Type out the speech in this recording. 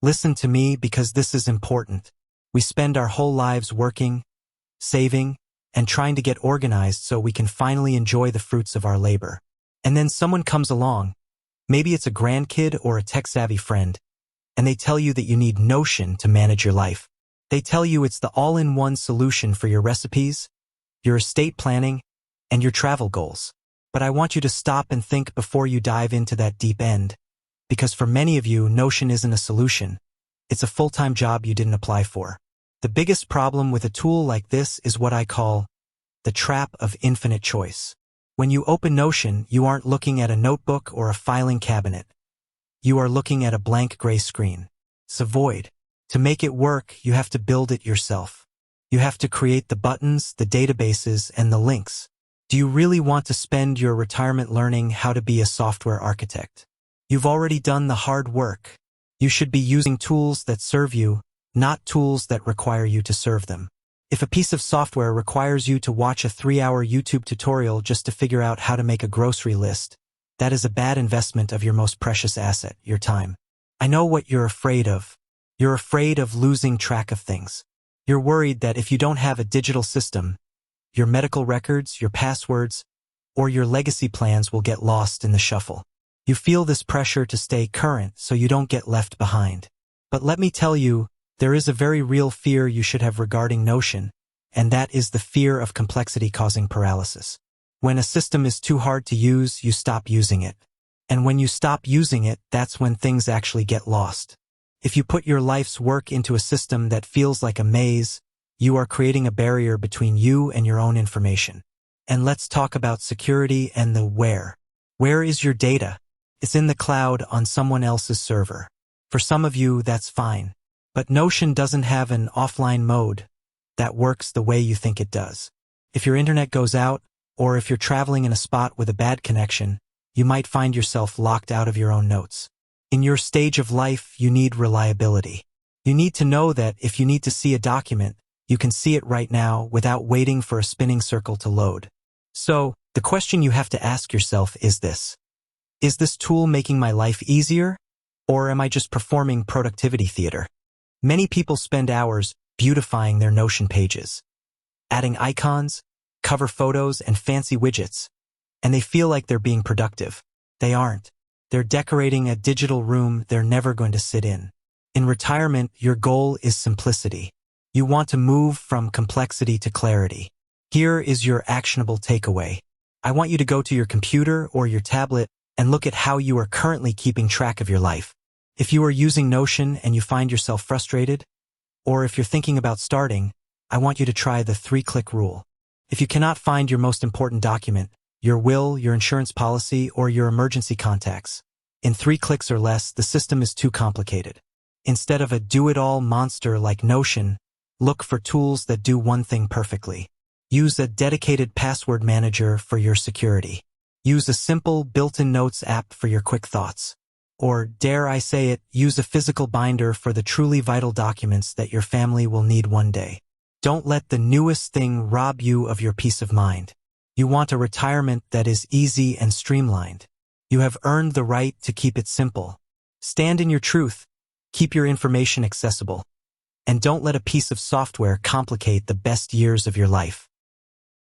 Listen to me because this is important. We spend our whole lives working, saving, and trying to get organized so we can finally enjoy the fruits of our labor. And then someone comes along, maybe it's a grandkid or a tech-savvy friend, and they tell you that you need Notion to manage your life. They tell you it's the all-in-one solution for your recipes, your estate planning, and your travel goals. But I want you to stop and think before you dive into that deep end, because for many of you, Notion isn't a solution. It's a full-time job you didn't apply for. The biggest problem with a tool like this is what I call the trap of infinite choice. When you open Notion, you aren't looking at a notebook or a filing cabinet. You are looking at a blank gray screen. It's a void. To make it work, you have to build it yourself. You have to create the buttons, the databases, and the links. Do you really want to spend your retirement learning how to be a software architect? You've already done the hard work. You should be using tools that serve you, not tools that require you to serve them. If a piece of software requires you to watch a 3-hour YouTube tutorial just to figure out how to make a grocery list, that is a bad investment of your most precious asset, your time. I know what you're afraid of. You're afraid of losing track of things. You're worried that if you don't have a digital system, your medical records, your passwords, or your legacy plans will get lost in the shuffle. You feel this pressure to stay current so you don't get left behind. But let me tell you, there is a very real fear you should have regarding Notion, and that is the fear of complexity causing paralysis. When a system is too hard to use, you stop using it. And when you stop using it, that's when things actually get lost. If you put your life's work into a system that feels like a maze, you are creating a barrier between you and your own information. And let's talk about security and the where. Where is your data? It's in the cloud on someone else's server. For some of you, that's fine. But Notion doesn't have an offline mode that works the way you think it does. If your internet goes out, or if you're traveling in a spot with a bad connection, you might find yourself locked out of your own notes. In your stage of life, you need reliability. You need to know that if you need to see a document, you can see it right now without waiting for a spinning circle to load. So, the question you have to ask yourself is this. Is this tool making my life easier, or am I just performing productivity theater? Many people spend hours beautifying their Notion pages, adding icons, cover photos, and fancy widgets, and they feel like they're being productive. They aren't. They're decorating a digital room they're never going to sit in. In retirement, your goal is simplicity. You want to move from complexity to clarity. Here is your actionable takeaway. I want you to go to your computer or your tablet and look at how you are currently keeping track of your life. If you are using Notion and you find yourself frustrated, or if you're thinking about starting, I want you to try the 3-click rule. If you cannot find your most important document, your will, your insurance policy, or your emergency contacts, in 3 clicks or less, the system is too complicated. Instead of a do-it-all monster like Notion, look for tools that do one thing perfectly. Use a dedicated password manager for your security. Use a simple built-in notes app for your quick thoughts. Or, dare I say it, use a physical binder for the truly vital documents that your family will need one day. Don't let the newest thing rob you of your peace of mind. You want a retirement that is easy and streamlined. You have earned the right to keep it simple. Stand in your truth. Keep your information accessible. And don't let a piece of software complicate the best years of your life.